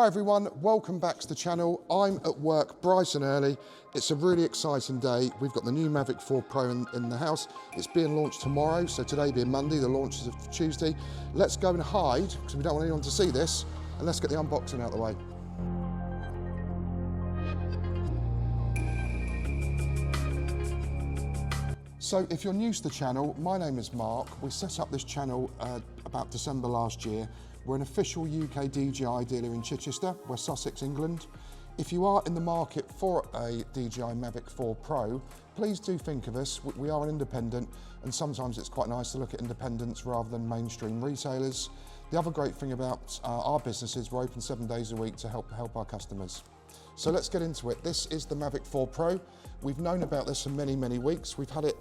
Hi everyone, welcome back to the channel. I'm at work bright and early. It's a really exciting day. We've got the new Mavic 4 Pro in the house. It's being launched tomorrow, so today being Monday, the launch is of Tuesday. Let's go and hide, because we don't want anyone to see this, and let's get the unboxing out of the way. So if you're new to the channel, my name is Mark. We set up this channel about December last year. We're an official UK DJI dealer in Chichester. We're Sussex, England. If you are in the market for a DJI Mavic 4 Pro, please do think of us. We are an independent, and sometimes it's quite nice to look at independents rather than mainstream retailers. The other great thing about our business is we're open 7 days a week to help our customers. So let's get into it. This is the Mavic 4 Pro. We've known about this for many, many weeks. We've had it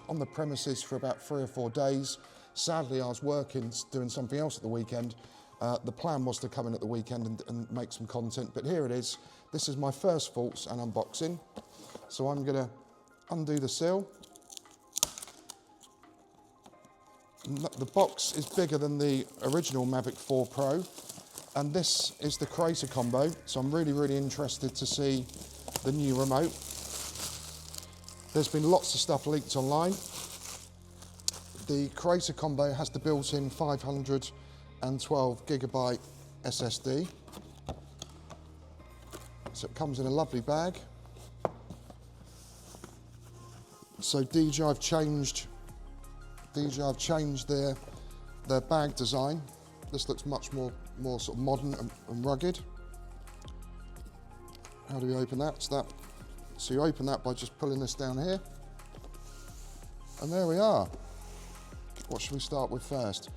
on the premises for about 3 or 4 days. Sadly, I was working, doing something else at the weekend. The plan was to come in at the weekend and make some content, but here it is. This is my first thoughts and unboxing. So I'm gonna undo the seal. The box is bigger than the original Mavic 4 Pro, and this is the creator combo. So I'm really, really interested to see the new remote. There's been lots of stuff leaked online. The creator combo has the built-in 512 gigabyte SSD. So it comes in a lovely bag. So DJI have changed their bag design. This looks much more sort of modern and rugged. How do we open that? So you open that by just pulling this down here. And there we are. What should we start with first?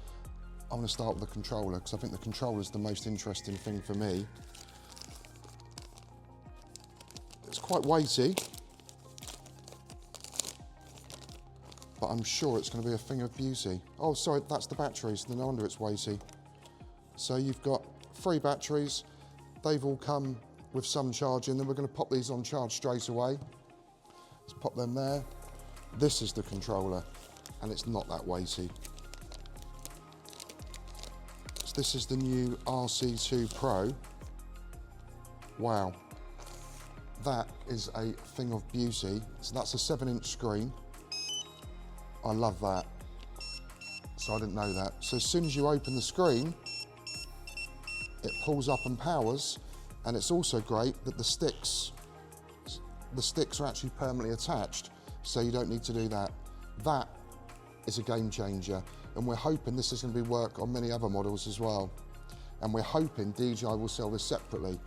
I'm going to start with the controller, because I think the controller is the most interesting thing for me. It's quite weighty, but I'm sure it's going to be a thing of beauty. Oh, sorry, that's the batteries, no wonder it's weighty. So you've got 3 batteries. They've all come with some charge in them. We're going to pop these on charge straight away. Let's pop them there. This is the controller, and it's not that weighty. So this is the new RC2 Pro. Wow, that is a thing of beauty. So that's a 7-inch screen. I love that. So I didn't know that. So as soon as you open the screen, it pulls up and powers. And it's also great that the sticks are actually permanently attached, so you don't need to do that. That is a game changer, and we're hoping this is going to be work on many other models as well. And we're hoping DJI will sell this separately.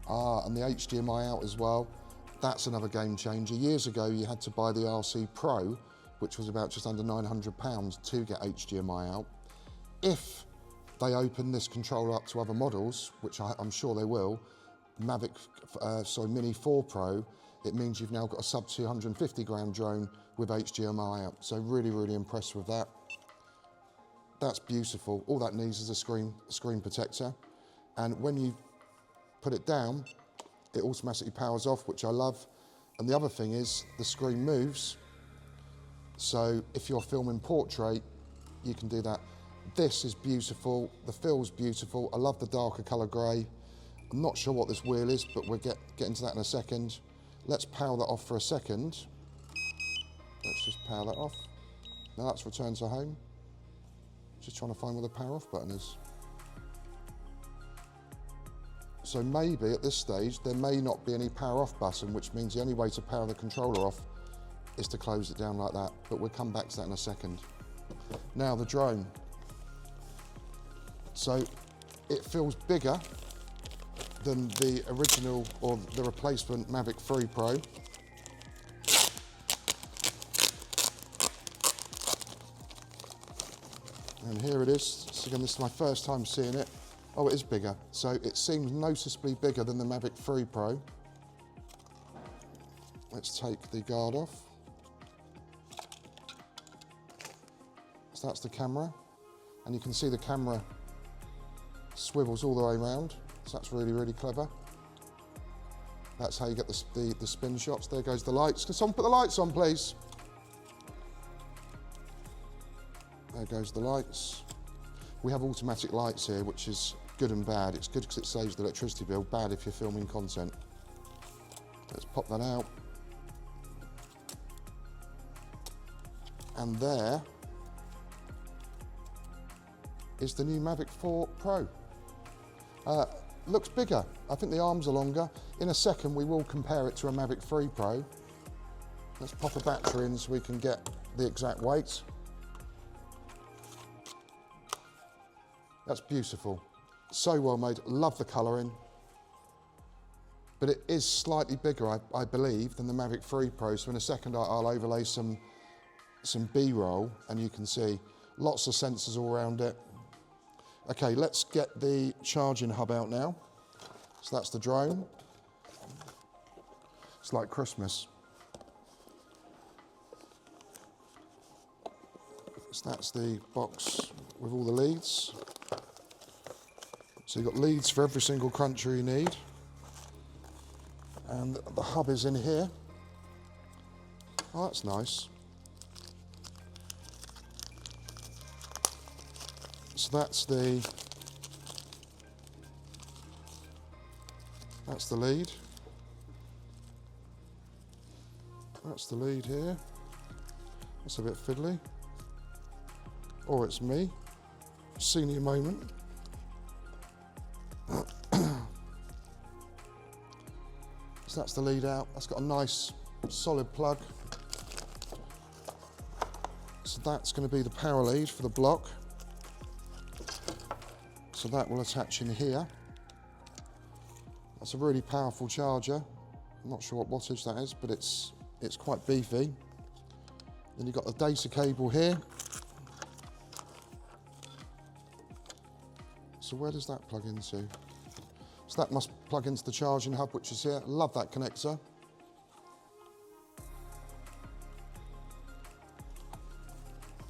And the HDMI out as well. That's another game changer. Years ago, you had to buy the RC Pro, which was about just under £900 to get HDMI out. If they open this controller up to other models, which I'm sure they will, Mini 4 Pro, it means you've now got a sub 250 gram drone with HDMI out. So really, really impressed with that. That's beautiful. All that needs is a screen protector. And when you put it down, it automatically powers off, which I love. And the other thing is the screen moves. So if you're filming portrait, you can do that. This is beautiful, the fill's beautiful. I love the darker colour grey. I'm not sure what this wheel is, but we'll get into that in a second. Let's power that off for a second. Let's just power that off. Now that's return to home. Just trying to find where the power off button is. So maybe at this stage, there may not be any power off button, which means the only way to power the controller off is to close it down like that. But we'll come back to that in a second. Now the drone. So it feels bigger than the original or the replacement Mavic 3 Pro. And here it is. So again, this is my first time seeing it. Oh, it is bigger. So it seems noticeably bigger than the Mavic 3 Pro. Let's take the guard off. So that's the camera. And you can see the camera swivels all the way around, so that's really, really clever. That's how you get the spin shots. There goes the lights. Can someone put the lights on, please? There goes the lights. We have automatic lights here, which is good and bad. It's good because it saves the electricity bill, bad if you're filming content. Let's pop that out. And there is the new Mavic 4 Pro. Looks bigger. I think the arms are longer. In a second, we will compare it to a Mavic 3 Pro. Let's pop a battery in so we can get the exact weight. That's beautiful. So well made. Love the colouring. But it is slightly bigger, I believe, than the Mavic 3 Pro. So in a second, I'll overlay some B-roll, and you can see lots of sensors all around it. Okay, let's get the charging hub out now. So that's the drone. It's like Christmas. So that's the box with all the leads. So you've got leads for every single cruncher you need. And the hub is in here. Oh, that's nice. So that's the lead. That's the lead here. That's a bit fiddly. Or it's me. Senior moment. So that's the lead out. That's got a nice solid plug. So that's going to be the power lead for the block. So that will attach in here. That's a really powerful charger. I'm not sure what wattage that is, but it's quite beefy. Then you've got the data cable here. So where does that plug into? So that must plug into the charging hub, which is here. Love that connector.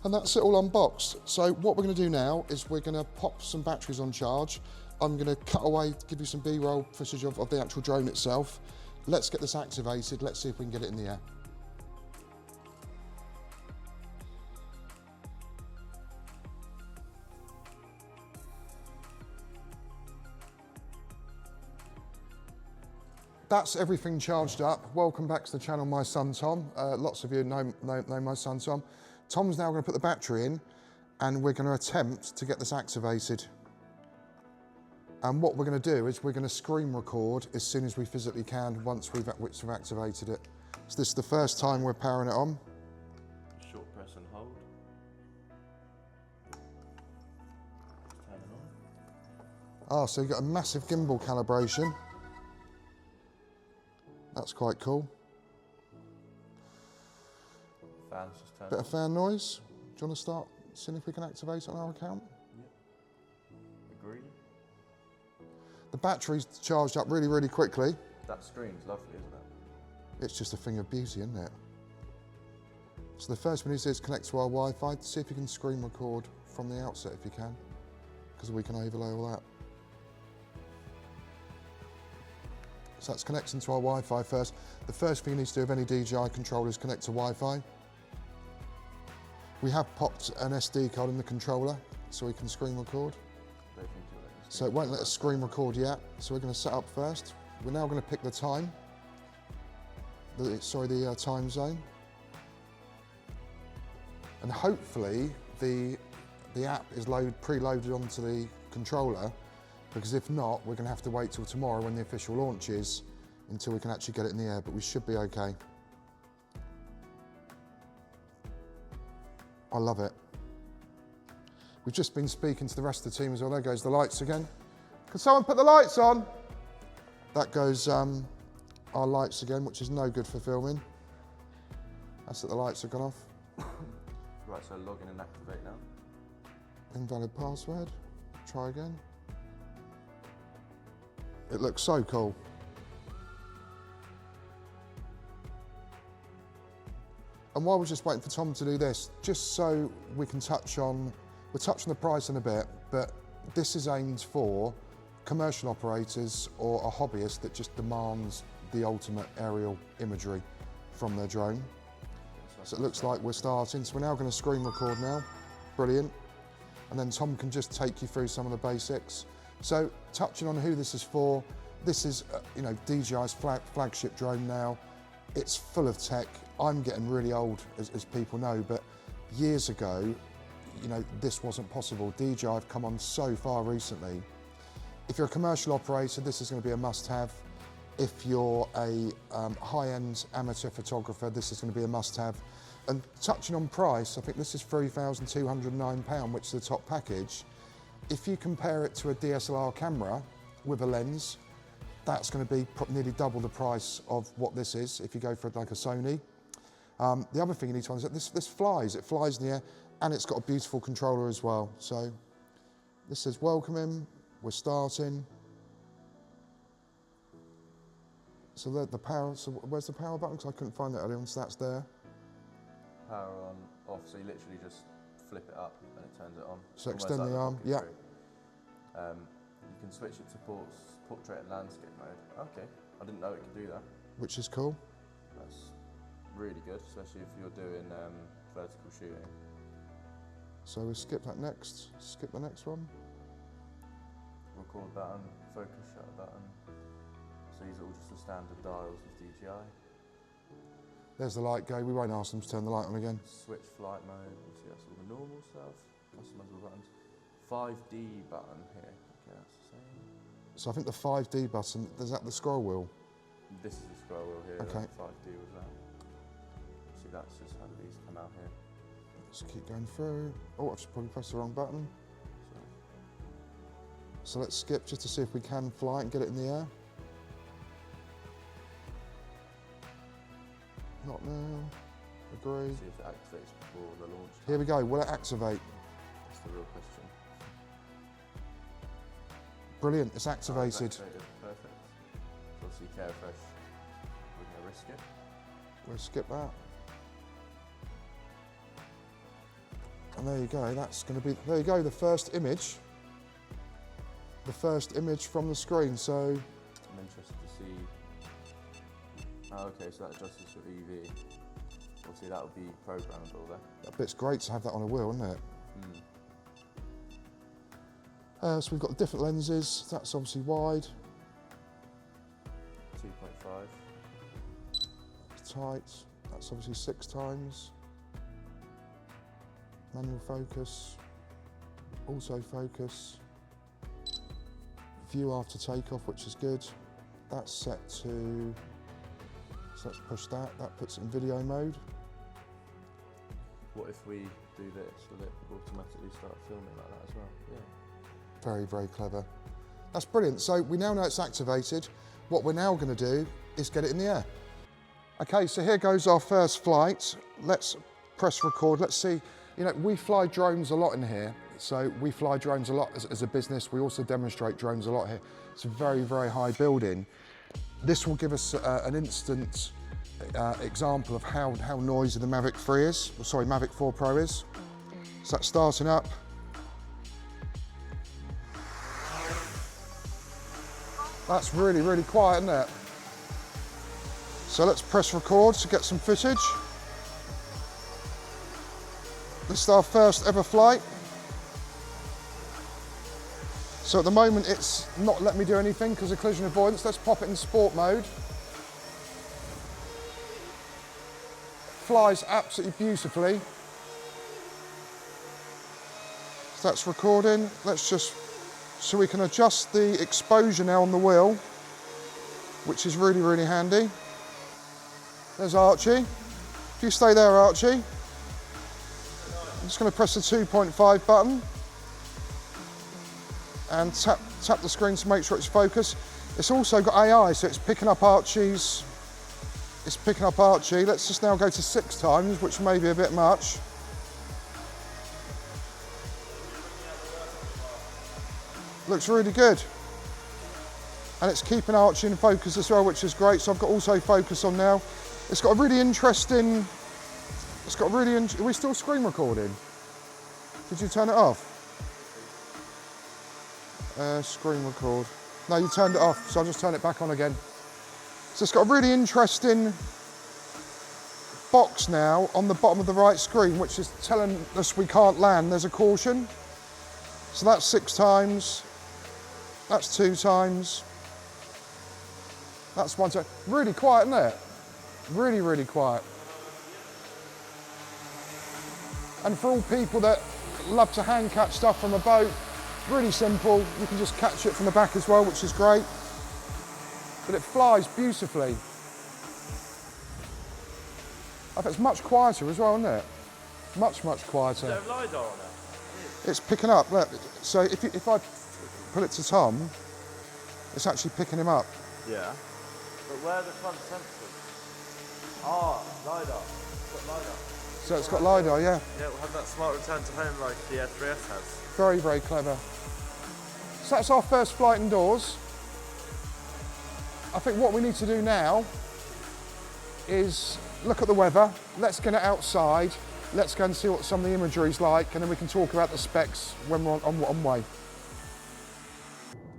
And that's it all unboxed. So what we're going to do now is we're going to pop some batteries on charge. I'm going to cut away, give you some B-roll footage of the actual drone itself. Let's get this activated. Let's see if we can get it in the air. That's everything charged up. Welcome back to the channel, my son Tom. Lots of you know my son Tom. Tom's now going to put the battery in, and we're going to attempt to get this activated. And what we're going to do is we're going to screen record as soon as we physically can once we've activated it. So this is the first time we're powering it on. Short press and hold. Turn it on. Ah, so you've got a massive gimbal calibration. That's quite cool. Fan's just turned Bit on. of fan noise. Do you want to start seeing if we can activate it on our account? Yep. Agree. The battery's charged up really, really quickly. That screen's lovely, isn't it? It's just a thing of beauty, isn't it? So the first we need to do is connect to our Wi-Fi. See if you can screen record from the outset if you can, because we can overlay all that. So that's connecting to our Wi-Fi first. The first thing you need to do with any DJI controller is connect to Wi-Fi. We have popped an SD card in the controller so we can screen record. So it won't let us screen record yet. So we're going to set up first. We're now going to pick the time. The time zone. And hopefully the app is preloaded onto the controller, because if not, we're going to have to wait till tomorrow when the official launch is until we can actually get it in the air, but we should be okay. I love it. We've just been speaking to the rest of the team as well. There goes the lights again. Can someone put the lights on? That goes our lights again, which is no good for filming. That's it, the lights have gone off. Right, so log in and activate now. Invalid password. Try again. It looks so cool. And while we're just waiting for Tom to do this, just so we can we'll touch on the price in a bit, but this is aimed for commercial operators or a hobbyist that just demands the ultimate aerial imagery from their drone. So it looks like we're starting. So we're now going to screen record now. Brilliant. And then Tom can just take you through some of the basics. So touching on who this is for, this is you know, DJI's flagship drone now. It's full of tech. I'm getting really old, as people know, but years ago, you know, this wasn't possible. DJI have come on so far recently. If you're a commercial operator, this is going to be a must-have. If you're a high-end amateur photographer, this is going to be a must-have. And touching on price, I think this is £3,209, which is the top package. If you compare it to a DSLR camera with a lens, that's going to be nearly double the price of what this is if you go for like a Sony. The other thing you need to understand, this flies. It flies in the air, and it's got a beautiful controller as well. So this says welcome him, we're starting. So the power, so where's the power button? Because I couldn't find that earlier on, so that's there. Power on, off, so you literally just flip it up and it turns it on. So extend the arm, yeah. You can switch it to portrait and landscape mode. Okay, I didn't know it could do that. Which is cool. That's really good, especially if you're doing vertical shooting. So we skip that next, skip the next one. Record button, focus shutter button. So these are all just the standard dials with DJI. There's the light go. We won't ask them to turn the light on again. Switch flight mode, obviously that's all the normal stuff. Customizable buttons. 5D button here. Okay, that's the same. So I think the 5D button, is that the scroll wheel? This is the scroll wheel here. Okay. 5D was that. See, that's just how these come out here. Let's keep going through. Oh, I've just probably pressed the wrong button. So let's skip just to see if we can fly it and get it in the air. Not now. Agree. See if it activates before the launch. Here we go. Will it activate? That's the real question. Brilliant. It's activated. It's activated. Perfect. So obviously Carefresh, we're going to risk it. We'll skip that. And there you go. That's going to be, there you go, the first image. The first image from the screen. So I'm interested to see. Oh, okay, so that adjusts for EV. Obviously that would be programmable there. that bit's great to have that on a wheel, isn't it? So we've got the different lenses. That's obviously wide. 2.5. Tight. That's obviously 6 times. Manual focus. Auto focus. View after takeoff, which is good. That's set to, so let's push that. That puts it in video mode. What if we do this? Will it automatically start filming like that as well? Yeah. Very, very clever. That's brilliant. So we now know it's activated. What we're now going to do is get it in the air. Okay, so here goes our first flight. Let's press record. Let's see, you know, we fly drones a lot in here. So we fly drones a lot as a business. We also demonstrate drones a lot here. It's a very, very high building. This will give us an instant example of how noisy the Mavic 3 is, or sorry, Mavic 4 Pro is. So that's starting up. That's really, really quiet, isn't it? So let's press record to get some footage. This is our first ever flight. So at the moment it's not letting me do anything because of collision avoidance. Let's pop it in sport mode. Flies absolutely beautifully. So that's recording. Let's just, so we can adjust the exposure now on the wheel, which is really, really handy. There's Archie. If you stay there, Archie. I'm just going to press the 2.5 button and tap the screen to make sure it's focused. It's also got AI, so it's picking up Archie's, it's picking up Archie. Let's just now go to 6 times, which may be a bit much. Looks really good. And it's keeping Archie in focus as well, which is great. So I've got auto focus on now. It's got a really interesting, are we still screen recording? Did you turn it off? Screen record. No, you turned it off, so I'll just turn it back on again. So it's got a really interesting box now on the bottom of the right screen, which is telling us we can't land. There's a caution. So that's 6 times. That's 2 times. That's 1 time. Really quiet, isn't it? Really, really quiet. And for all people that love to hand catch stuff from a boat, really simple. You can just catch it from the back as well, which is great. But it flies beautifully. I think it's much quieter as well, isn't it? Much, much quieter. Is there a LiDAR on it? It's picking up, look. So if I put it to Tom, it's actually picking him up. Yeah. But where are the front sensors? Ah, LiDAR. It's got LiDAR. So it's got LiDAR, yeah. Yeah, we'll have that smart return to home like the Air 3S has. Very, very clever. So that's our first flight indoors. I think what we need to do now is look at the weather. Let's get it outside. Let's go and see what some of the imagery is like, and then we can talk about the specs when we're on way.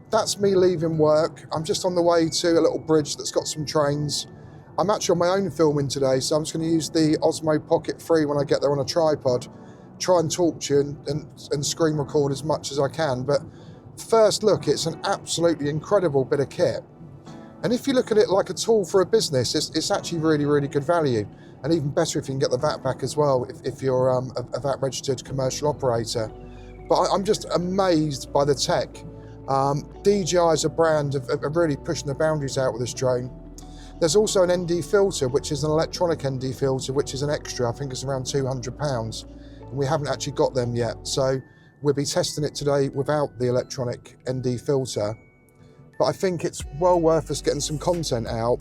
That's me leaving work. I'm just on the way to a little bridge that's got some trains. I'm actually on my own filming today, so I'm just going to use the Osmo Pocket 3 when I get there on a tripod. Try and talk to you and screen record as much as I can. But first look, it's an absolutely incredible bit of kit. And if you look at it like a tool for a business, it's actually really, really good value. And even better if you can get the VAT back as well, if you're a VAT registered commercial operator. But I'm just amazed by the tech. DJI as a brand have really pushing the boundaries out with this drone. There's also an ND filter, which is an electronic ND filter, which is an extra. I think it's around £200. And we haven't actually got them yet. So we'll be testing it today without the electronic ND filter. But I think it's well worth us getting some content out.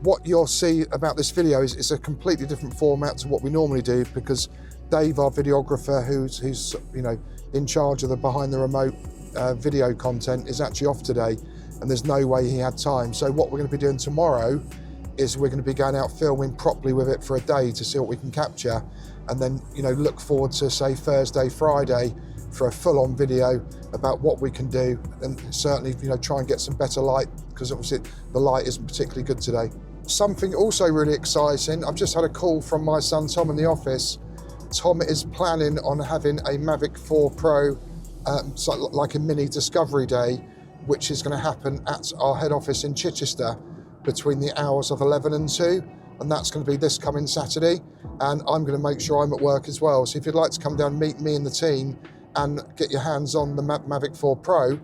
What you'll see about this video is a completely different format to what we normally do, because Dave, our videographer, who's you know in charge of the behind the remote video content, is actually off today, and there's no way he had time. So what we're going to be doing tomorrow is we're going to be going out filming properly with it for a day to see what we can capture, and then look forward to say Thursday, Friday for a full-on video about what we can do, and certainly try and get some better light, because obviously the light isn't particularly good today. Something also really exciting, I've just had a call from my son Tom in the office. Tom is planning on having a Mavic 4 Pro, so like a mini discovery day, which is going to happen at our head office in Chichester between the hours of 11 and 2, and that's going to be this coming Saturday, and I'm going to make sure I'm at work as well. So if you'd like to come down and meet me and the team and get your hands on the Mavic 4 Pro,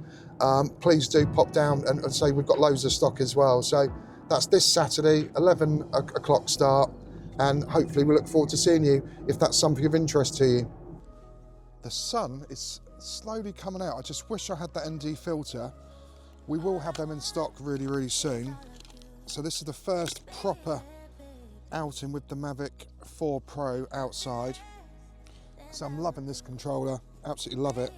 please do pop down and say we've got loads of stock as well. So that's this Saturday, 11 o'clock start, and hopefully we look forward to seeing you if that's something of interest to you. The sun is slowly coming out. I just wish I had that ND filter. We will have them in stock really, really soon. So this is the first proper outing with the Mavic 4 Pro outside. So I'm loving this controller, absolutely love it.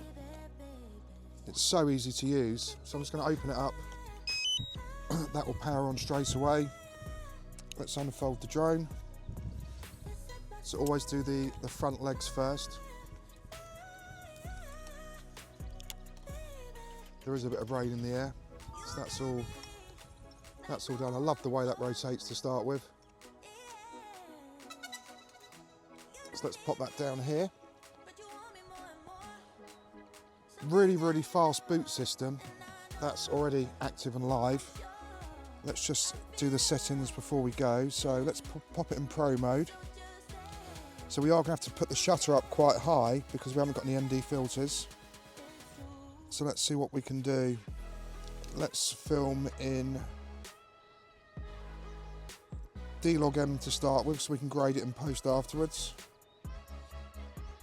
It's so easy to use. So I'm just going to open it up. That will power on straight away. Let's unfold the drone. So always do the front legs first. There is a bit of rain in the air, so that's all done. I love the way that rotates to start with. So let's pop that down here. Really, really fast boot system. That's already active and live. Let's just do the settings before we go. So let's pop it in Pro mode. So we are going to have to put the shutter up quite high because we haven't got any ND filters. So let's see what we can do. Let's film in D-Log M to start with, so we can grade it in post afterwards.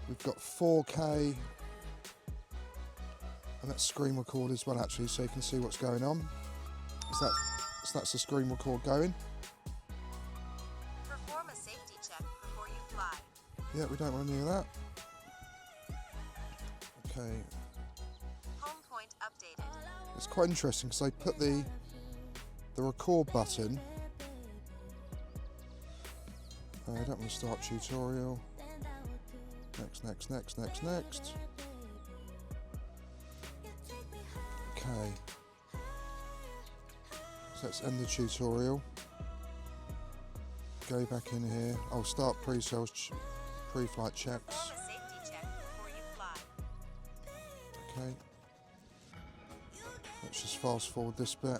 We've got 4K, and let's screen record as well actually, so you can see what's going on. So that's the screen record going. Perform a safety check before you fly. Yeah, we don't want any of that. Okay. Home point updated. It's quite interesting because they put the record button. I don't want to start tutorial. Next. Okay. So let's end the tutorial. Go back in here. I'll start pre-sales, pre-flight checks. Perform a safety check before you fly. Okay. Let's fast forward this bit.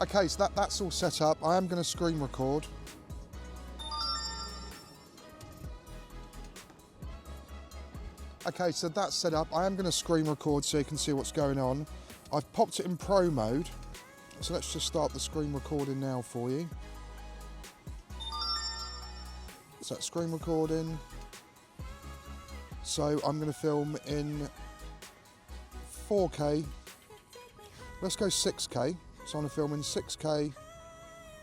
Okay, so that's all set up. I am going to screen record. Okay, so that's set up. I am going to screen record so you can see what's going on. I've popped it in Pro mode. So let's just start the screen recording now for you. So that's screen recording. So I'm going to film in 4K. Let's go 6K. So I'm going to film in 6K,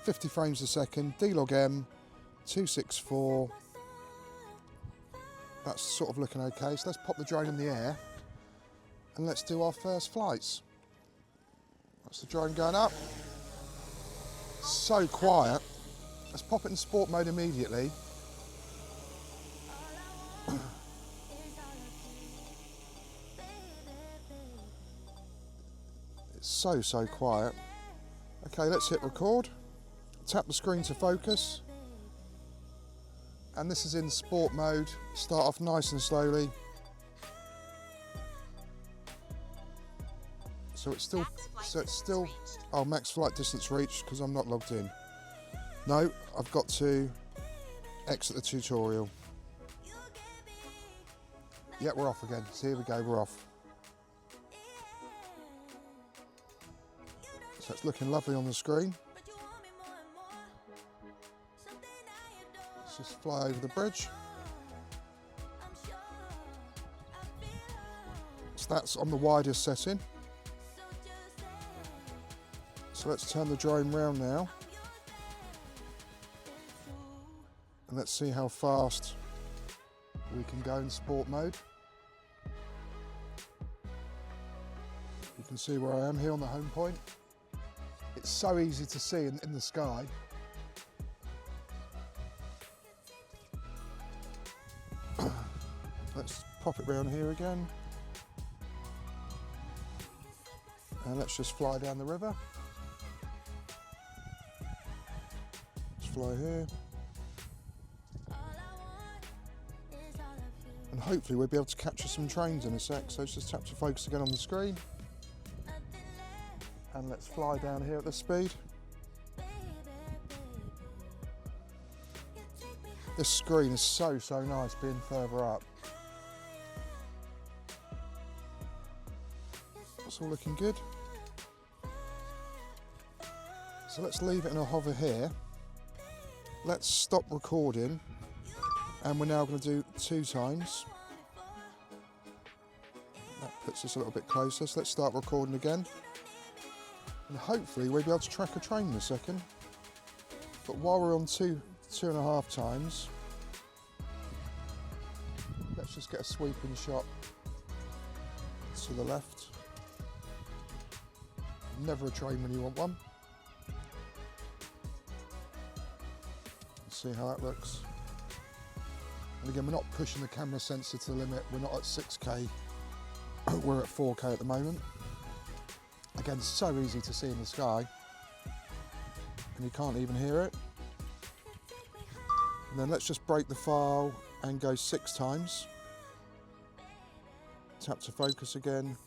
50 frames a second, D-Log M, 264. That's sort of looking okay. So let's pop the drone in the air and let's do our first flights. That's the drone going up. So quiet. Let's pop it in sport mode immediately. It's so quiet. Okay, let's hit record. Tap the screen to focus. And this is in sport mode. Start off nice and slowly. So it's still, oh, max flight distance reached because I'm not logged in. No, I've got to exit the tutorial. Yeah, we're off again. So here we go, we're off. So it's looking lovely on the screen. Let's just fly over the bridge. So that's on the widest setting. So let's turn the drone round now. And let's see how fast we can go in sport mode. You can see where I am here on the home point. It's so easy to see in the sky. Let's pop it round here again. And let's just fly down the river. Let's fly here. And hopefully we'll be able to capture some trains in a sec. So let's just tap to focus again on the screen. And let's fly down here at this speed. This screen is so nice being further up. It's all looking good. So let's leave it in a hover here. Let's stop recording. And we're now going to do 2 times. That puts us a little bit closer. So let's start recording again. And hopefully we'll be able to track a train in a second. But while we're on 2.5 times, let's just get a sweeping shot to the left. Never a train when you want one. Let's see how that looks. And again, we're not pushing the camera sensor to the limit. We're not at 6K. We're at 4K at the moment. Again, so easy to see in the sky. And you can't even hear it. And then let's just break the file and go 6 times. Tap to focus again.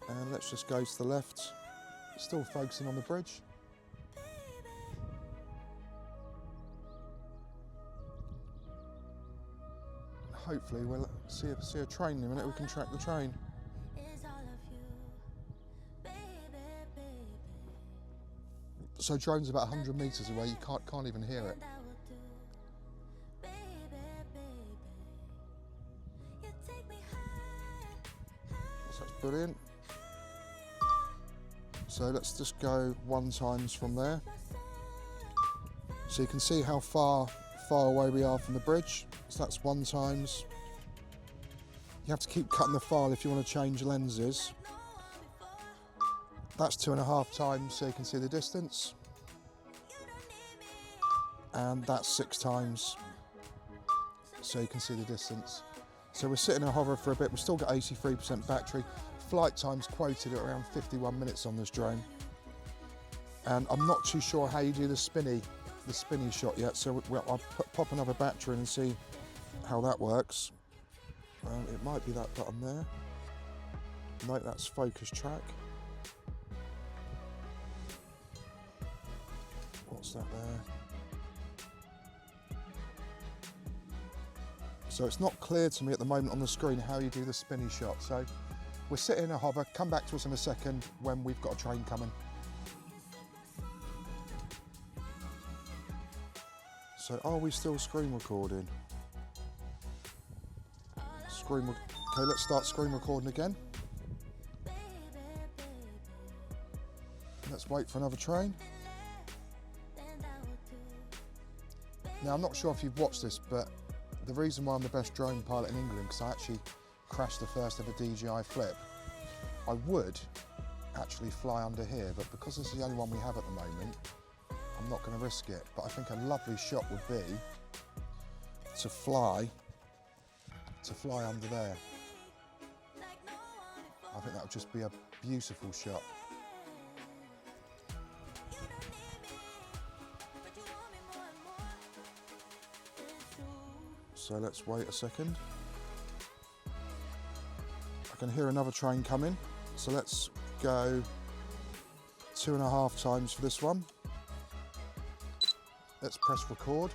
And let's just go to the left. Still focusing on the bridge. Hopefully we'll see a train in a minute. We can track the train. So drone's about 100 metres away. You can't even hear it. So that's brilliant. So let's just go 1 times from there. So you can see how far away we are from the bridge. So that's 1 times. You have to keep cutting the file if you want to change lenses. That's 2.5 times so you can see the distance. And that's 6 times so you can see the distance. So we're sitting in a hover for a bit. We've still got 83% battery. Flight time's quoted at around 51 minutes on this drone. And I'm not too sure how you do the spinny shot yet, so I'll pop another battery in and see how that works. It might be that button there. No, that's focus track. What's that there? So it's not clear to me at the moment on the screen how you do the spinny shot. So we're sitting in a hover. Come back to us in a second when we've got a train coming. So are we still screen recording? Okay, let's start screen recording again. Let's wait for another train. Now, I'm not sure if you've watched this, but the reason why I'm the best drone pilot in England, because I actually crashed the first ever DJI flip. I would actually fly under here, but because this is the only one we have at the moment, I'm not going to risk it. But I think a lovely shot would be to fly under there. I think that would just be a beautiful shot. So let's wait a second. I can hear another train coming. So let's go 2.5 times for this one. Let's press record.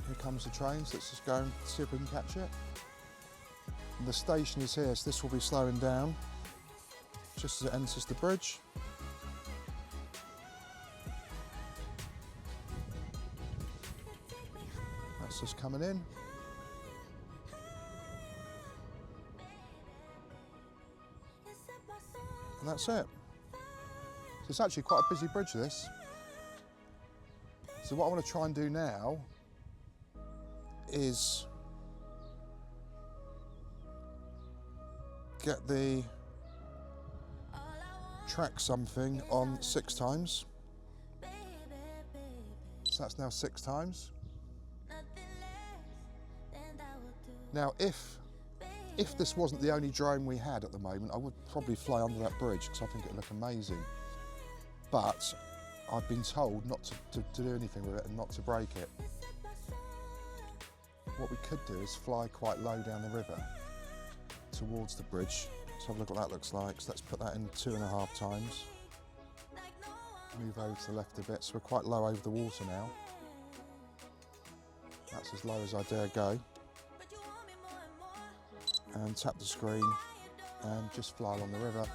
Here comes the trains. Let's just go and see if we can catch it. And the station is here, so this will be slowing down just as it enters the bridge. That's just coming in. And that's it. So it's actually quite a busy bridge, this. So what I want to try and do now is get the track something on 6 times. So that's now 6 times. Now, if this wasn't the only drone we had at the moment, I would probably fly under that bridge because I think it'd look amazing. But I've been told not to do anything with it and not to break it. What we could do is fly quite low down the river towards the bridge. Let's have a look what that looks like. So let's put that in 2.5 times. Move over to the left a bit. So we're quite low over the water now. That's as low as I dare go. And tap the screen and just fly along the river.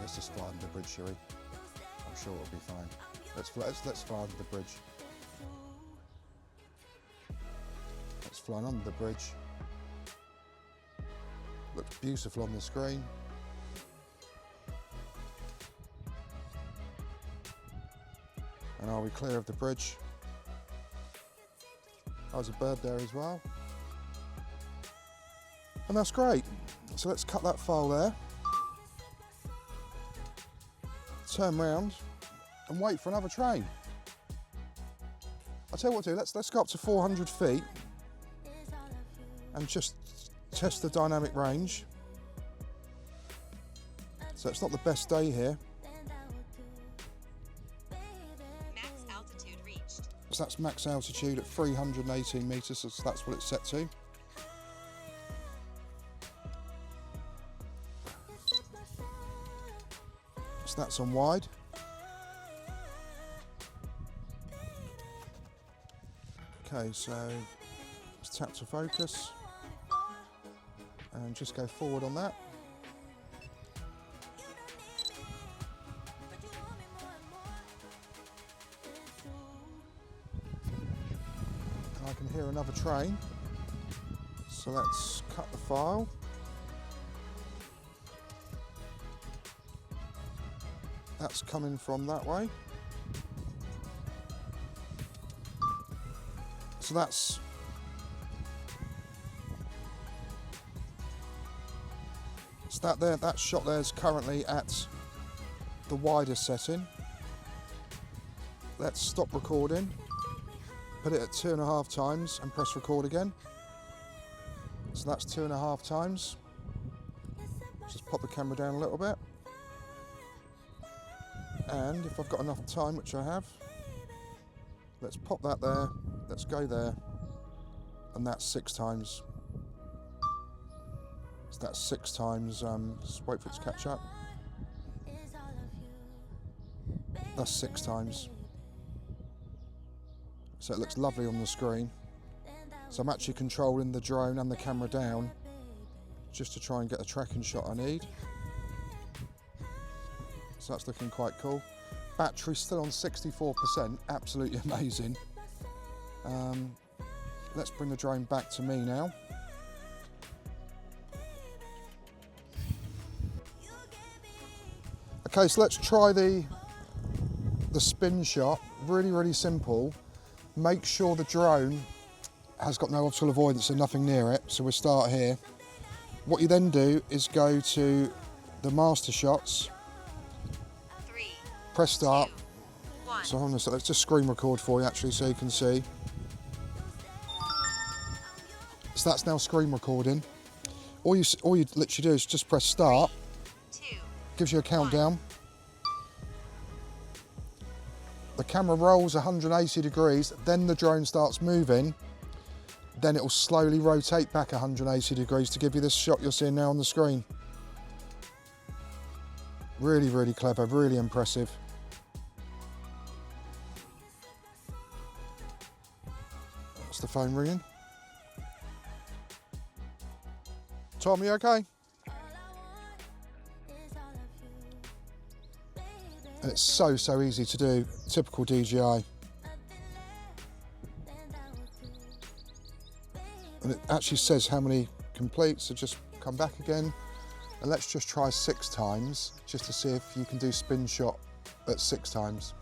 Let's just fly under the bridge, shall we? I'm sure it'll be fine. Let's fly under the bridge. Let's fly under the bridge. Looks beautiful on the screen. And are we clear of the bridge? There's a bird there as well. And that's great. So let's cut that file there. Turn round and wait for another train. I'll tell you what to do, let's go up to 400 feet and just test the dynamic range. So it's not the best day here. Max altitude reached. So that's max altitude at 318 metres, so that's what it's set to. So that's on wide. Okay, so let's tap to focus and just go forward on that. And I can hear another train. So let's cut the file. That's coming from that way. So that's that there. That shot there is currently at the wider setting. Let's stop recording, put it at 2.5 times and press record again. So that's 2.5 times. Just pop the camera down a little bit. And if I've got enough time, which I have, let's pop that there, let's go there, and that's 6 times. So that's 6 times, just wait for it to catch up. That's 6 times. So it looks lovely on the screen. So I'm actually controlling the drone and the camera down just to try and get the tracking shot I need. So that's looking quite cool. Battery still on 64%, absolutely amazing. Let's bring the drone back to me now. Okay, so let's try the spin shot. Really, really simple. Make sure the drone has got no obstacle avoidance and nothing near it. So we'll start here. What you then do is go to the master shots. 3, Press start. 2, 1. So hold on a sec, let's just screen record for you actually so you can see. So that's now screen recording. All you literally do is just press start. 2. Gives you a countdown. The camera rolls 180 degrees, then the drone starts moving. Then it will slowly rotate back 180 degrees to give you this shot you're seeing now on the screen. Really, really clever, really impressive. That's the phone ringing. Tom, you okay? And it's so easy to do, typical DJI. And it actually says how many complete, so just come back again. And let's just try 6 times, just to see if you can do spin shot at 6 times.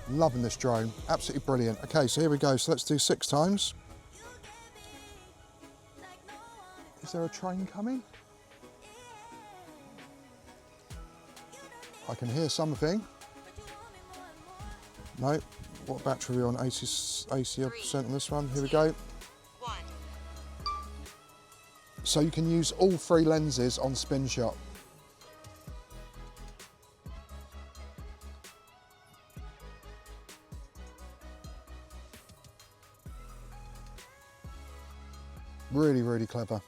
Loving this drone, absolutely brilliant. Okay, so here we go, so let's do 6 times. Is there a train coming? I can hear something. No, what battery are we on? 80% on this one. Here we go. 1. So you can use all 3 lenses on spin shot. Really, really clever.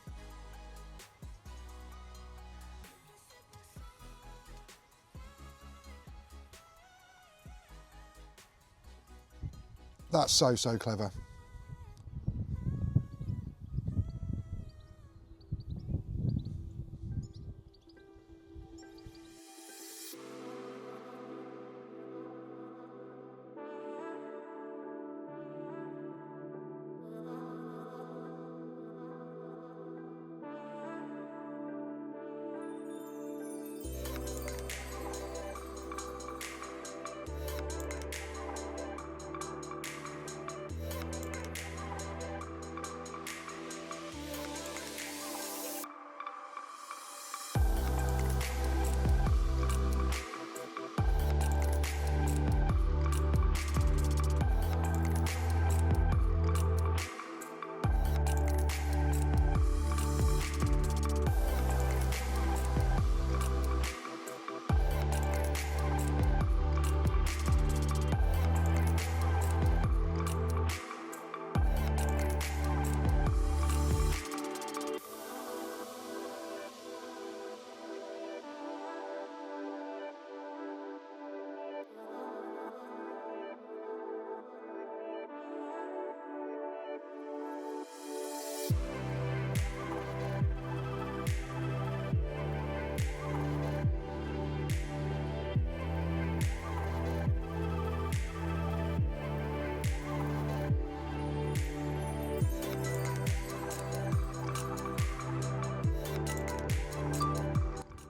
That's so clever.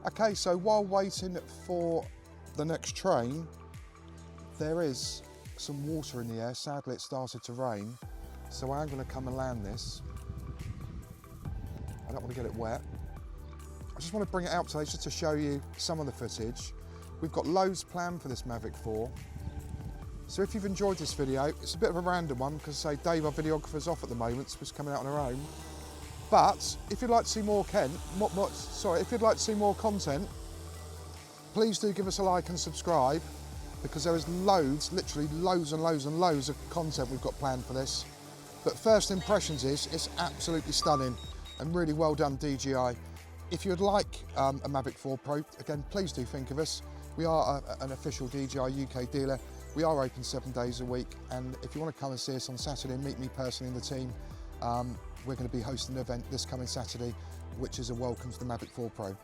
Okay, so while waiting for the next train, there is some water in the air. Sadly, it started to rain, so I am going to come and land this. I don't want to get it wet. I just want to bring it out today just to show you some of the footage. We've got loads planned for this Mavic 4. So if you've enjoyed this video, it's a bit of a random one because say Dave, our videographer's off at the moment, so she's coming out on her own. But if you'd like to see more if you'd like to see more content, please do give us a like and subscribe, because there is loads, literally loads and loads and loads of content we've got planned for this. But first impressions is, it's absolutely stunning and really well done, DJI. If you'd like a Mavic 4 Pro, again, please do think of us. We are an official DJI UK dealer. We are open 7 days a week, and if you want to come and see us on Saturday and meet me personally and the team, we're going to be hosting an event this coming Saturday, which is a welcome to the Mavic 4 Pro.